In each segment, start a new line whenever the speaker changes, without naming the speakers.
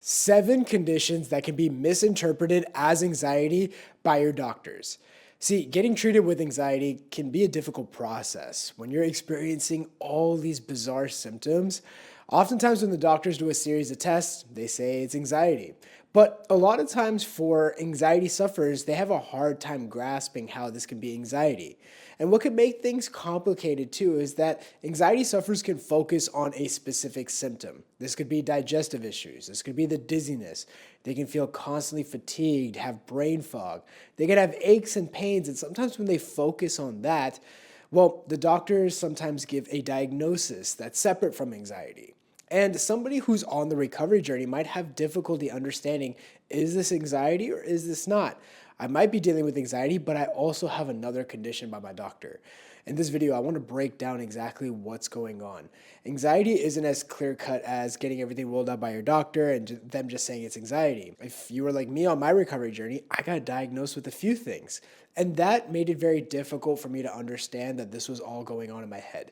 7 conditions that can be misinterpreted as anxiety by your doctors. See, getting treated with anxiety can be a difficult process when you're experiencing all these bizarre symptoms. Oftentimes, when the doctors do a series of tests, they say it's anxiety. But a lot of times, for anxiety sufferers, they have a hard time grasping how this can be anxiety. And what can make things complicated too is that anxiety sufferers can focus on a specific symptom. This could be digestive issues. This could be the dizziness. They can feel constantly fatigued, have brain fog. They can have aches and pains. And sometimes when they focus on that, well, the doctors sometimes give a diagnosis that's separate from anxiety. And somebody who's on the recovery journey might have difficulty understanding, is this anxiety or is this not? I might be dealing with anxiety, but I also have another condition by my doctor. In this video, I want to break down exactly what's going on. Anxiety isn't as clear-cut as getting everything rolled out by your doctor and them just saying it's anxiety. If you were like me on my recovery journey, I got diagnosed with a few things. And that made it very difficult for me to understand that this was all going on in my head.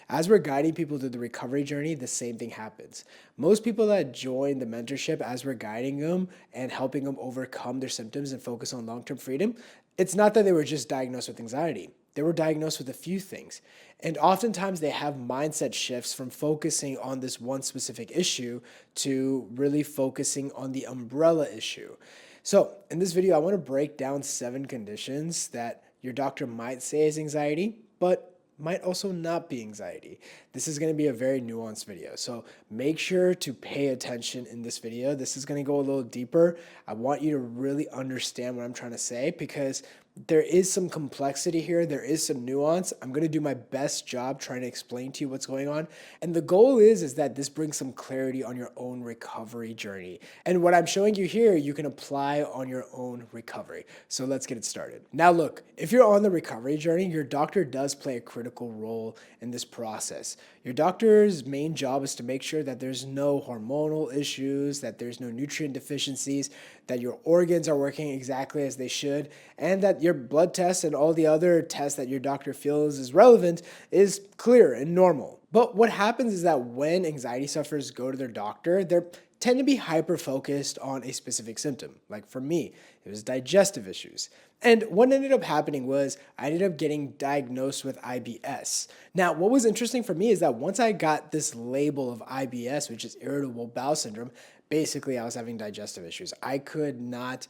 As we're guiding people through the recovery journey, the same thing happens. Most people that join the mentorship as we're guiding them and helping them overcome their symptoms and focus on long-term freedom, it's not that they were just diagnosed with anxiety. They were diagnosed with a few things. And oftentimes they have mindset shifts from focusing on this one specific issue to really focusing on the umbrella issue. So in this video, I want to break down 7 conditions that your doctor might say is anxiety, but might also not be anxiety. This is going to be a very nuanced video, so make sure to pay attention in this video. This is going to go a little deeper. I want you to really understand what I'm trying to say because there is some complexity here. There is some nuance. I'm going to do my best job trying to explain to you what's going on. And the goal is that this brings some clarity on your own recovery journey. And what I'm showing you here, you can apply on your own recovery. So let's get it started. Now look, if you're on the recovery journey, your doctor does play a critical role in this process. Your doctor's main job is to make sure that there's no hormonal issues, that there's no nutrient deficiencies, that your organs are working exactly as they should, and that your blood tests and all the other tests that your doctor feels is relevant is clear and normal. But what happens is that when anxiety sufferers go to their doctor, they tend to be hyper-focused on a specific symptom. Like for me, it was digestive issues. And what ended up happening was I ended up getting diagnosed with IBS. Now, what was interesting for me is that once I got this label of IBS, which is irritable bowel syndrome, basically I was having digestive issues. I could not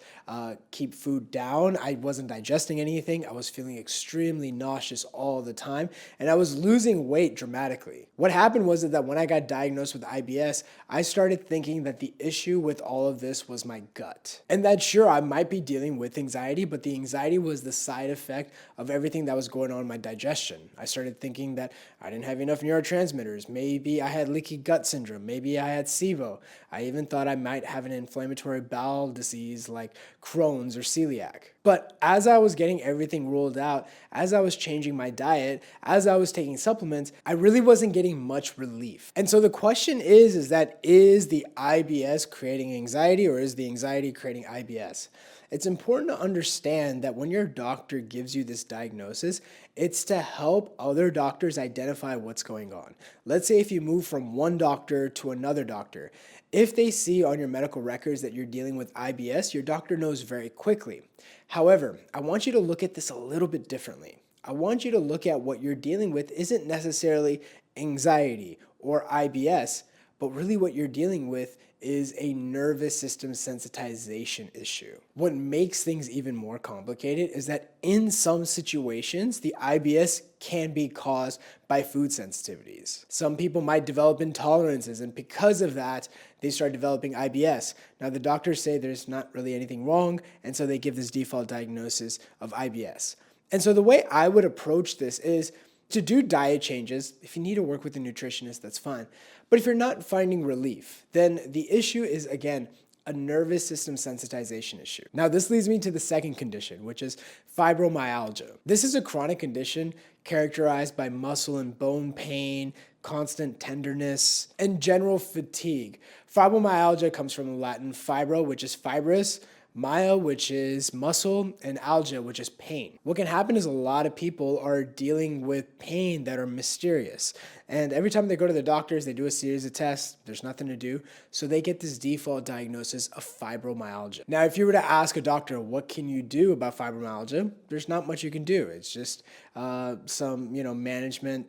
keep food down. I wasn't digesting anything. I was feeling extremely nauseous all the time, and I was losing weight dramatically. What happened was that when I got diagnosed with IBS, I started thinking that the issue with all of this was my gut. And that sure, I might be dealing with anxiety, but the anxiety was the side effect of everything that was going on in my digestion. I started thinking that I didn't have enough neurotransmitters. Maybe I had leaky gut syndrome. Maybe I had SIBO. I even thought I might have an inflammatory bowel disease like Crohn's or celiac. But as I was getting everything ruled out, as I was changing my diet, as I was taking supplements, I really wasn't getting much relief. And so the question is the IBS creating anxiety or is the anxiety creating IBS? It's important to understand that when your doctor gives you this diagnosis, it's to help other doctors identify what's going on. Let's say if you move from one doctor to another doctor, if they see on your medical records that you're dealing with IBS, your doctor knows very quickly. However, I want you to look at this a little bit differently. I want you to look at what you're dealing with isn't necessarily anxiety or IBS, but really what you're dealing with is a nervous system sensitization issue. What makes things even more complicated is that in some situations, the IBS can be caused by food sensitivities. Some people might develop intolerances, and because of that, they start developing IBS. Now, the doctors say there's not really anything wrong, and so they give this default diagnosis of IBS. And so the way I would approach this is to do diet changes. If you need to work with a nutritionist, that's fine. But if you're not finding relief, then the issue is, again, a nervous system sensitization issue. Now, this leads me to the second condition, which is fibromyalgia. This is a chronic condition characterized by muscle and bone pain, constant tenderness, and general fatigue. Fibromyalgia comes from the Latin fibro, which is fibrous, mya, which is muscle, and algia, which is pain. What can happen is a lot of people are dealing with pain that are mysterious. And every time they go to the doctors, they do a series of tests, there's nothing to do. So they get this default diagnosis of fibromyalgia. Now, if you were to ask a doctor, what can you do about fibromyalgia? There's not much you can do. It's just some, management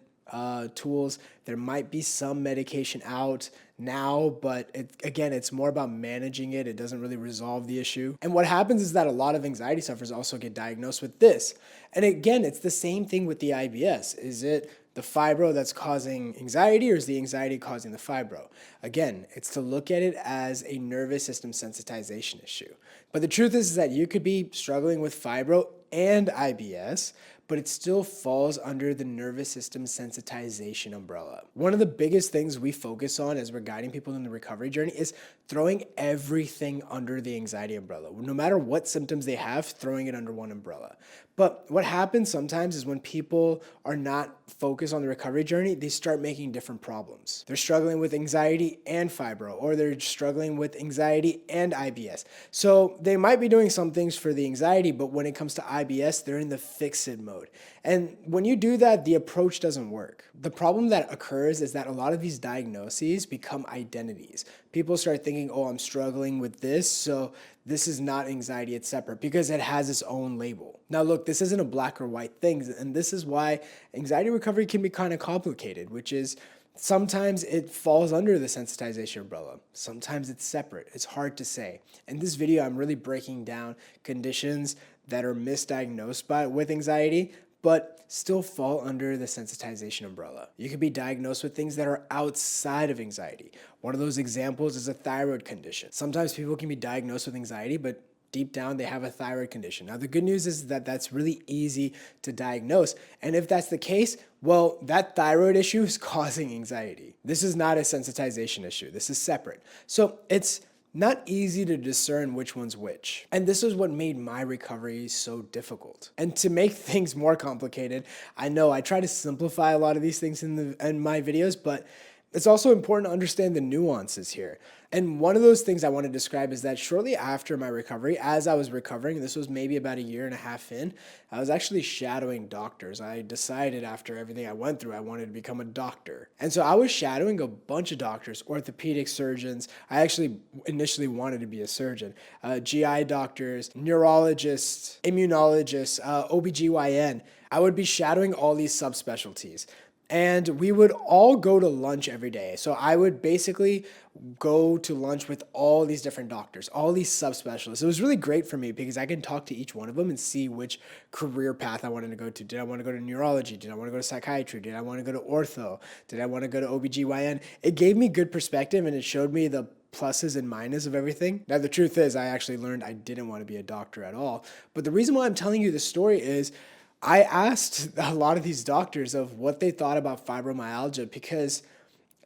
tools. There might be some medication out now, but again, it's more about managing it. It doesn't really resolve the issue. And what happens is that a lot of anxiety sufferers also get diagnosed with this. And again, it's the same thing with the IBS. Is it the fibro that's causing anxiety, or is the anxiety causing the fibro? Again, it's to look at it as a nervous system sensitization issue. But the truth is that you could be struggling with fibro and IBS, but it still falls under the nervous system sensitization umbrella. One of the biggest things we focus on as we're guiding people in the recovery journey is throwing everything under the anxiety umbrella. No matter what symptoms they have, throwing it under one umbrella. But what happens sometimes is when people are not focused on the recovery journey, they start making different problems. They're struggling with anxiety and fibro, or they're struggling with anxiety and IBS. So they might be doing some things for the anxiety, but when it comes to IBS, they're in the fix-it mode. And when you do that, the approach doesn't work. The problem that occurs is that a lot of these diagnoses become identities. People start thinking, oh, I'm struggling with this, so this is not anxiety, it's separate, because it has its own label. Now look, this isn't a black or white thing, and this is why anxiety recovery can be kind of complicated, which is sometimes it falls under the sensitization umbrella. Sometimes it's separate. It's hard to say. In this video, I'm really breaking down conditions that are misdiagnosed with anxiety, but still fall under the sensitization umbrella. You could be diagnosed with things that are outside of anxiety. One of those examples is a thyroid condition. Sometimes people can be diagnosed with anxiety, but deep down they have a thyroid condition. Now the good news is that that's really easy to diagnose. And if that's the case, well, that thyroid issue is causing anxiety. This is not a sensitization issue. This is separate. So it's not easy to discern which one's which. And this is what made my recovery so difficult. And to make things more complicated, I know I try to simplify a lot of these things in my videos, but it's also important to understand the nuances here. And one of those things I want to describe is that shortly after my recovery, as I was recovering, this was maybe about 1.5 years in, I was actually shadowing doctors. I decided after everything I went through, I wanted to become a doctor. And so I was shadowing a bunch of doctors, orthopedic surgeons. I actually initially wanted to be a surgeon, GI doctors, neurologists, immunologists, OBGYN. I would be shadowing all these subspecialties. And we would all go to lunch every day. So I would basically go to lunch with all these different doctors, all these subspecialists. It was really great for me because I can talk to each one of them and see which career path I wanted to go to. Did I want to go to neurology? Did I want to go to psychiatry? Did I want to go to ortho? Did I want to go to OBGYN? It gave me good perspective and it showed me the pluses and minuses of everything. Now, the truth is I actually learned I didn't want to be a doctor at all. But the reason why I'm telling you this story is I asked a lot of these doctors of what they thought about fibromyalgia because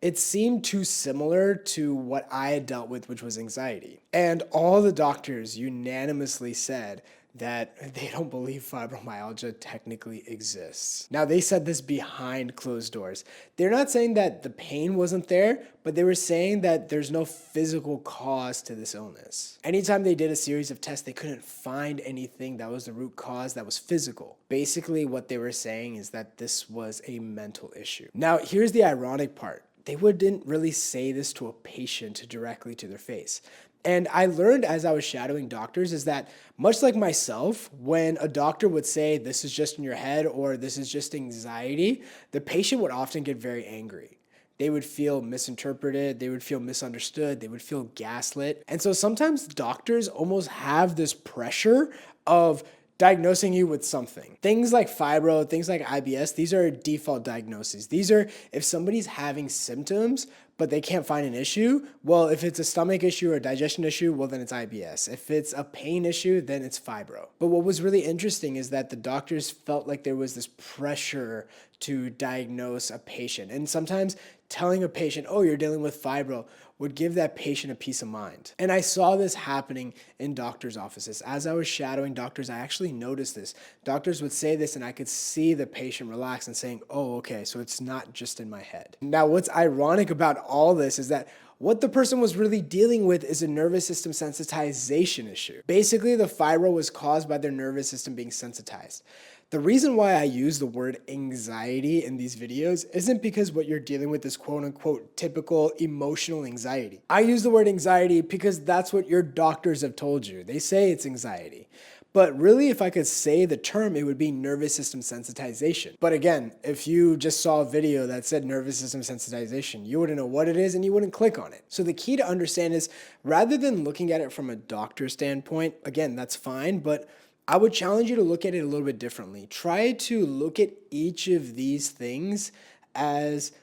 it seemed too similar to what I had dealt with, which was anxiety. And all the doctors unanimously said that they don't believe fibromyalgia technically exists. Now, they said this behind closed doors. They're not saying that the pain wasn't there, but they were saying that there's no physical cause to this illness. Anytime they did a series of tests, they couldn't find anything that was the root cause that was physical. Basically, what they were saying is that this was a mental issue. Now, here's the ironic part. They wouldn't really say this to a patient directly to their face. And I learned as I was shadowing doctors is that much like myself, when a doctor would say this is just in your head or this is just anxiety, the patient would often get very angry. They would feel misinterpreted, they would feel misunderstood, they would feel gaslit. And so sometimes doctors almost have this pressure of diagnosing you with something. Things like fibro, things like IBS, these are default diagnoses. These are if somebody's having symptoms, but they can't find an issue, well, if it's a stomach issue or a digestion issue, well, then it's IBS. If it's a pain issue, then it's fibro. But what was really interesting is that the doctors felt like there was this pressure to diagnose a patient. And sometimes telling a patient, oh, you're dealing with fibro, would give that patient a peace of mind. And I saw this happening in doctors' offices. As I was shadowing doctors, I actually noticed this. Doctors would say this and I could see the patient relax and saying, oh, okay, so it's not just in my head. Now, what's ironic about all this is that What the person was really dealing with is a nervous system sensitization issue. Basically, the fibro was caused by their nervous system being sensitized. The reason why I use the word anxiety in these videos isn't because what you're dealing with is quote unquote typical emotional anxiety. I use the word anxiety because that's what your doctors have told you. They say it's anxiety. But really, if I could say the term, it would be nervous system sensitization. But again, if you just saw a video that said nervous system sensitization, you wouldn't know what it is and you wouldn't click on it. So the key to understand is rather than looking at it from a doctor standpoint, again, that's fine, but I would challenge you to look at it a little bit differently. Try to look at each of these things as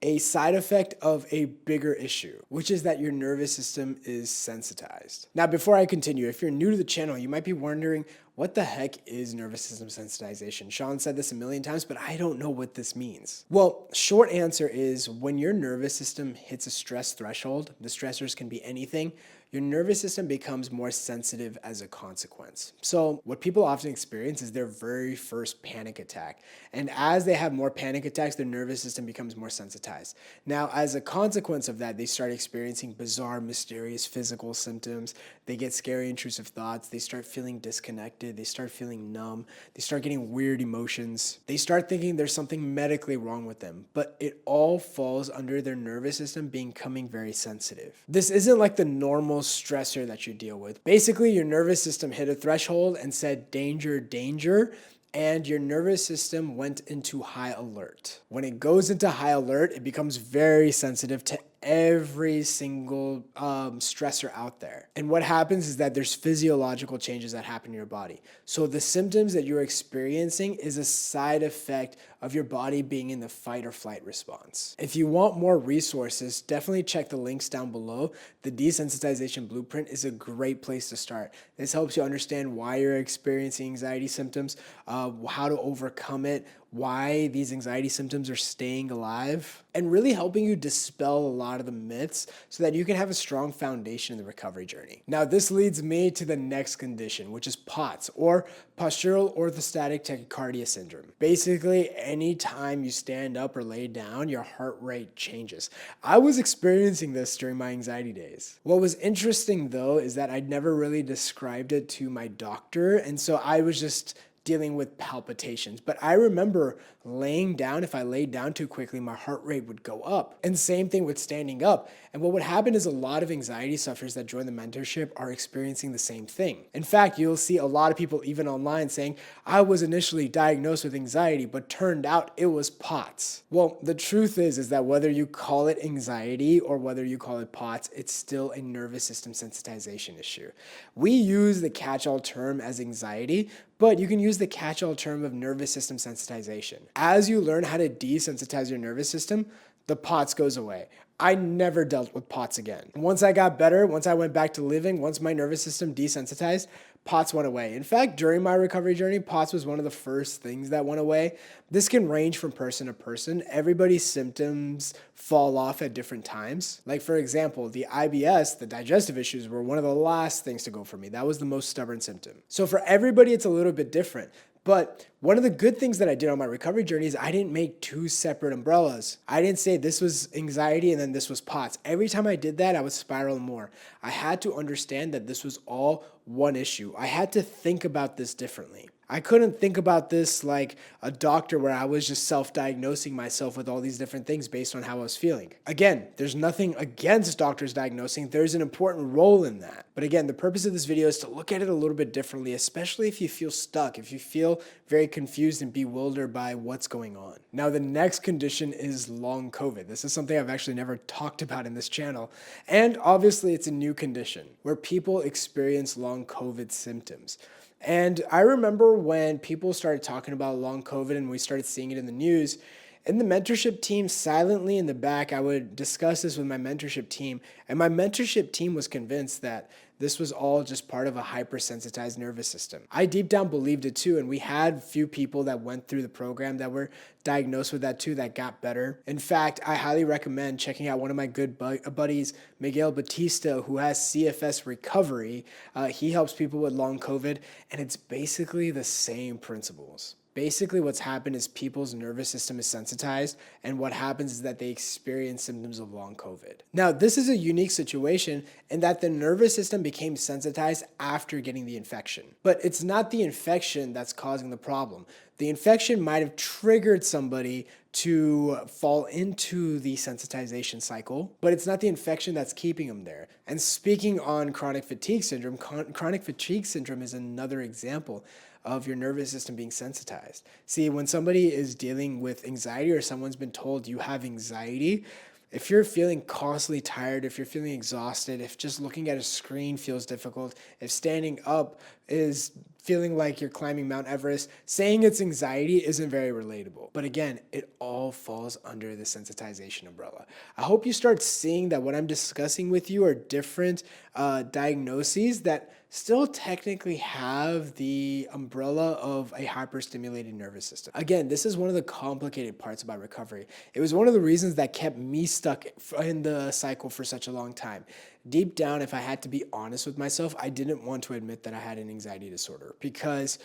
a side effect of a bigger issue, which is that your nervous system is sensitized. Now, before I continue, if you're new to the channel, you might be wondering, what the heck is nervous system sensitization? Shaan said this a million times, but I don't know what this means. Well, short answer is when your nervous system hits a stress threshold, the stressors can be anything, your nervous system becomes more sensitive as a consequence. So what people often experience is their very first panic attack. And as they have more panic attacks, their nervous system becomes more sensitized. Now, as a consequence of that, they start experiencing bizarre, mysterious physical symptoms. They get scary, intrusive thoughts. They start feeling disconnected. They start feeling numb. They start getting weird emotions. They start thinking there's something medically wrong with them, but it all falls under their nervous system becoming very sensitive. This isn't like the normal stressor that you deal with. Basically, your nervous system hit a threshold and said, danger, danger, and your nervous system went into high alert. When it goes into high alert, it becomes very sensitive to every single stressor out there. And what happens is that there's physiological changes that happen in your body. So the symptoms that you're experiencing is a side effect of your body being in the fight or flight response. If you want more resources, definitely check the links down below. The desensitization blueprint is a great place to start. This helps you understand why you're experiencing anxiety symptoms, how to overcome it, why these anxiety symptoms are staying alive, and really helping you dispel a lot of the myths so that you can have a strong foundation in the recovery journey. Now, this leads me to the next condition, which is POTS, or postural orthostatic tachycardia syndrome. Basically, anytime you stand up or lay down, your heart rate changes. I was experiencing this during my anxiety days. What was interesting though is that I'd never really described it to my doctor, and so I was just dealing with palpitations. But I remember laying down, if I laid down too quickly, my heart rate would go up. And same thing with standing up. And what would happen is a lot of anxiety sufferers that join the mentorship are experiencing the same thing. In fact, you'll see a lot of people even online saying, I was initially diagnosed with anxiety, but turned out it was POTS. Well, the truth is that whether you call it anxiety or whether you call it POTS, it's still a nervous system sensitization issue. We use the catch-all term as anxiety, but you can use the catch-all term of nervous system sensitization. As you learn how to desensitize your nervous system, the POTS goes away. I never dealt with POTS again. Once I got better, once I went back to living, once my nervous system desensitized, POTS went away. In fact, during my recovery journey, POTS was one of the first things that went away. This can range from person to person. Everybody's symptoms fall off at different times. Like for example, the IBS, the digestive issues, were one of the last things to go for me. That was the most stubborn symptom. So for everybody, it's a little bit different. But one of the good things that I did on my recovery journey is I didn't make two separate umbrellas. I didn't say this was anxiety and then this was POTS. Every time I did that, I would spiral more. I had to understand that this was all one issue. I had to think about this differently. I couldn't think about this like a doctor where I was just self-diagnosing myself with all these different things based on how I was feeling. Again, there's nothing against doctors diagnosing. There's an important role in that. But again, the purpose of this video is to look at it a little bit differently, especially if you feel stuck, if you feel very confused and bewildered by what's going on. Now, the next condition is long COVID. This is something I've actually never talked about in this channel. And obviously it's a new condition where people experience long COVID symptoms. And I remember when people started talking about long COVID and we started seeing it in the news, in the mentorship team, silently in the back, I would discuss this with my mentorship team, and my mentorship team was convinced that this was all just part of a hypersensitized nervous system. I deep down believed it too, and we had a few people that went through the program that were diagnosed with that too that got better. In fact, I highly recommend checking out one of my good buddies, Miguel Batista, who has CFS recovery. He helps people with long COVID, and it's basically the same principles. Basically, what's happened is people's nervous system is sensitized, and what happens is that they experience symptoms of long COVID. Now, this is a unique situation in that the nervous system became sensitized after getting the infection. But it's not the infection that's causing the problem. The infection might have triggered somebody to fall into the sensitization cycle, but it's not the infection that's keeping them there. And speaking on chronic fatigue syndrome, chronic fatigue syndrome is another example of your nervous system being sensitized. See, when somebody is dealing with anxiety or someone's been told you have anxiety, if you're feeling constantly tired, if you're feeling exhausted, if just looking at a screen feels difficult, if standing up is feeling like you're climbing Mount Everest, saying it's anxiety isn't very relatable. But again, it all falls under the sensitization umbrella. I hope you start seeing that what I'm discussing with you are different diagnoses that still technically have the umbrella of a hyperstimulated nervous system. Again, this is one of the complicated parts about recovery. It was one of the reasons that kept me stuck in the cycle for such a long time. Deep down, if I had to be honest with myself, I didn't want to admit that I had an anxiety disorder because,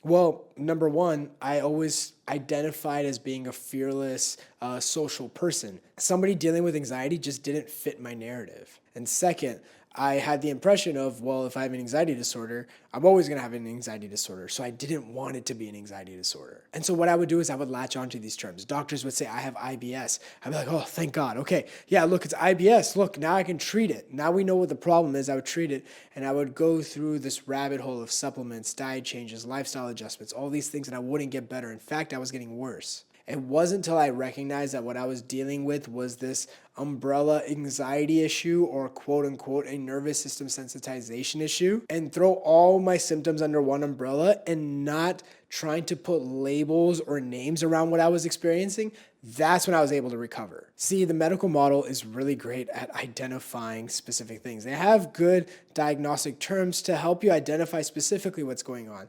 well, number one, I always identified as being a fearless, social person. Somebody dealing with anxiety just didn't fit my narrative. And second, I had the impression of, well, if I have an anxiety disorder, I'm always going to have an anxiety disorder. So I didn't want it to be an anxiety disorder. And so what I would do is I would latch onto these terms. Doctors would say, I have IBS. I'd be like, oh, thank God. Okay. Yeah, look, it's IBS. Look, now I can treat it. Now we know what the problem is. I would treat it. And I would go through this rabbit hole of supplements, diet changes, lifestyle adjustments, all these things, and I wouldn't get better. In fact, I was getting worse. It wasn't until I recognized that what I was dealing with was this umbrella anxiety issue, or quote unquote a nervous system sensitization issue, and throw all my symptoms under one umbrella and not trying to put labels or names around what I was experiencing. That's when I was able to recover. See, the medical model is really great at identifying specific things. They have good diagnostic terms to help you identify specifically what's going on.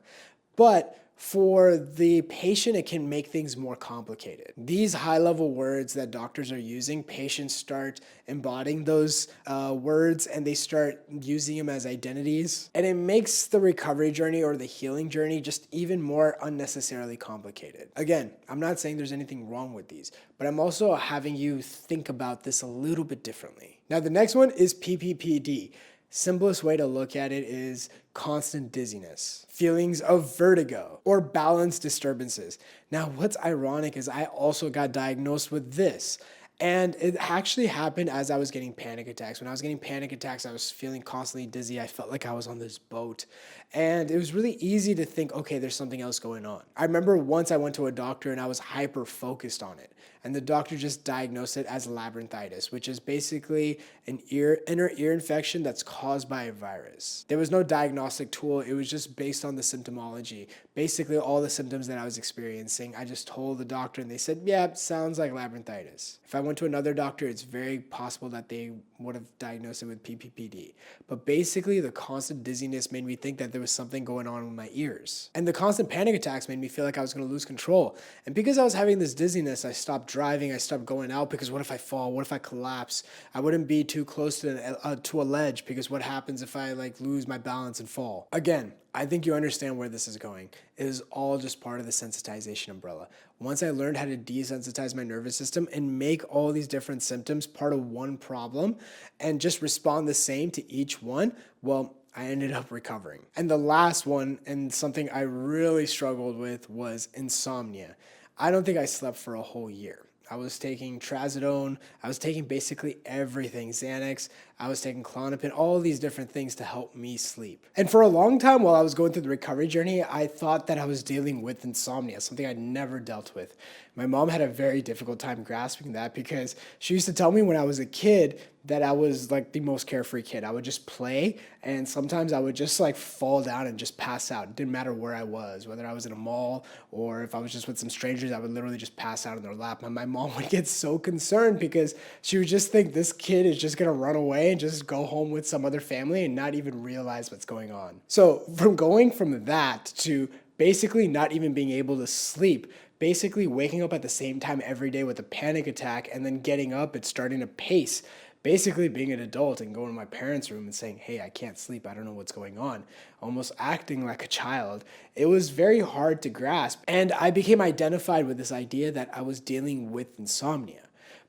But for the patient, it can make things more complicated. These high-level words that doctors are using, patients start embodying those words and they start using them as identities. And it makes the recovery journey or the healing journey just even more unnecessarily complicated. Again, I'm not saying there's anything wrong with these, but I'm also having you think about this a little bit differently. Now, the next one is PPPD. Simplest way to look at it is constant dizziness, feelings of vertigo, or balance disturbances. Now, what's ironic is I also got diagnosed with this. And it actually happened as I was getting panic attacks. When I was getting panic attacks, I was feeling constantly dizzy. I felt like I was on this boat. And it was really easy to think, okay, there's something else going on. I remember once I went to a doctor and I was hyper focused on it. And the doctor just diagnosed it as labyrinthitis, which is basically an inner ear infection that's caused by a virus. There was no diagnostic tool. It was just based on the symptomology. Basically, all the symptoms that I was experiencing, I just told the doctor and they said, yeah, sounds like labyrinthitis. If I went to another doctor, it's very possible that they would have diagnosed it with PPPD. But basically, the constant dizziness made me think that there was something going on with my ears. And the constant panic attacks made me feel like I was going to lose control. And because I was having this dizziness, I stopped driving, I stopped going out because what if I fall? What if I collapse? I wouldn't be too close to a ledge because what happens if I lose my balance and fall? Again, I think you understand where this is going. It is all just part of the sensitization umbrella. Once I learned how to desensitize my nervous system and make all these different symptoms part of one problem and just respond the same to each one, well, I ended up recovering. And the last one, and something I really struggled with, was insomnia. I don't think I slept for a whole year. I was taking trazodone, I was taking basically everything, Xanax, I was taking Klonopin, all these different things to help me sleep. And for a long time while I was going through the recovery journey, I thought that I was dealing with insomnia, something I'd never dealt with. My mom had a very difficult time grasping that because she used to tell me when I was a kid that I was the most carefree kid. I would just play, and sometimes I would just fall down and just pass out. It didn't matter where I was, whether I was in a mall or if I was just with some strangers, I would literally just pass out in their lap. And my mom would get so concerned because she would just think this kid is just gonna run away and just go home with some other family and not even realize what's going on. So going from that to basically not even being able to sleep, basically waking up at the same time every day with a panic attack and then getting up and starting to pace, basically being an adult and going to my parents' room and saying, hey, I can't sleep, I don't know what's going on, almost acting like a child. It was very hard to grasp. And I became identified with this idea that I was dealing with insomnia.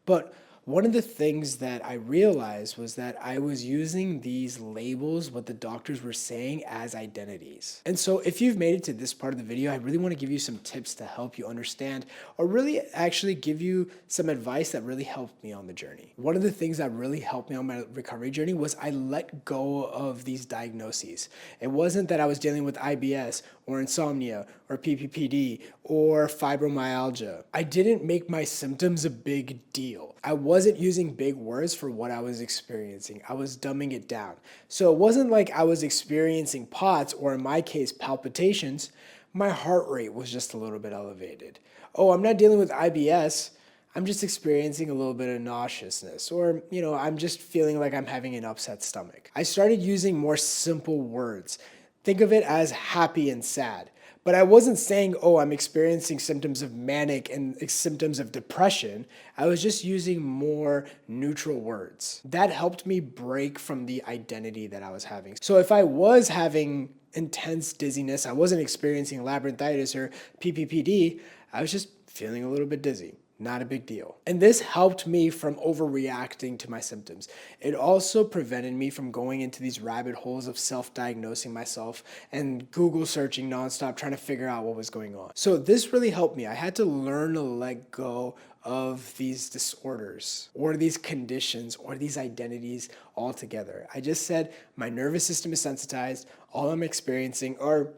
But one of the things that I realized was that I was using these labels, what the doctors were saying, as identities. And so if you've made it to this part of the video, I really want to give you some tips to help you understand, or really actually give you some advice that really helped me on the journey. One of the things that really helped me on my recovery journey was I let go of these diagnoses. It wasn't that I was dealing with IBS or insomnia or PPPD or fibromyalgia. I didn't make my symptoms a big deal. I wasn't using big words for what I was experiencing. I was dumbing it down. So it wasn't like I was experiencing POTS, or in my case, palpitations. My heart rate was just a little bit elevated. Oh, I'm not dealing with IBS. I'm just experiencing a little bit of nauseousness, or, I'm just feeling like I'm having an upset stomach. I started using more simple words. Think of it as happy and sad. But I wasn't saying, oh, I'm experiencing symptoms of manic and symptoms of depression. I was just using more neutral words. That helped me break from the identity that I was having. So if I was having intense dizziness, I wasn't experiencing labyrinthitis or PPPD, I was just feeling a little bit dizzy. Not a big deal. And this helped me from overreacting to my symptoms. It also prevented me from going into these rabbit holes of self-diagnosing myself and Google searching nonstop, trying to figure out what was going on. So this really helped me. I had to learn to let go of these disorders or these conditions or these identities altogether. I just said my nervous system is sensitized. All I'm experiencing are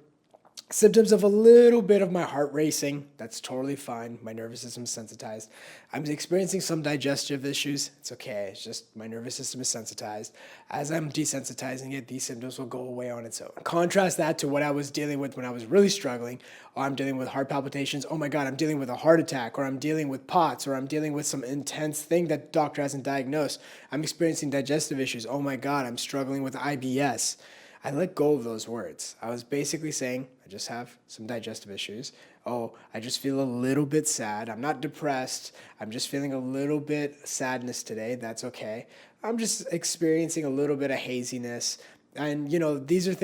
symptoms of a little bit of my heart racing. That's totally fine. My nervous system is sensitized. I'm experiencing some digestive issues. It's okay. It's just my nervous system is sensitized. As I'm desensitizing it, these symptoms will go away on its own. Contrast that to what I was dealing with when I was really struggling. Oh, I'm dealing with heart palpitations. Oh my God, I'm dealing with a heart attack, or I'm dealing with POTS, or I'm dealing with some intense thing that the doctor hasn't diagnosed. I'm experiencing digestive issues. Oh my God, I'm struggling with IBS. I let go of those words. I was basically saying, I just have some digestive issues. Oh, I just feel a little bit sad. I'm not depressed. I'm just feeling a little bit sadness today. That's okay. I'm just experiencing a little bit of haziness. And, these are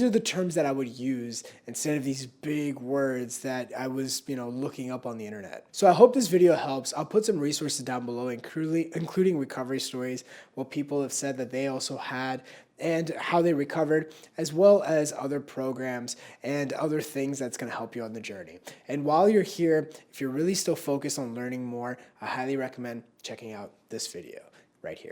the terms that I would use instead of these big words that I was, looking up on the internet. So I hope this video helps. I'll put some resources down below, including recovery stories, what people have said that they also had, and how they recovered, as well as other programs and other things that's going to help you on the journey. And while you're here, if you're really still focused on learning more, I highly recommend checking out this video right here.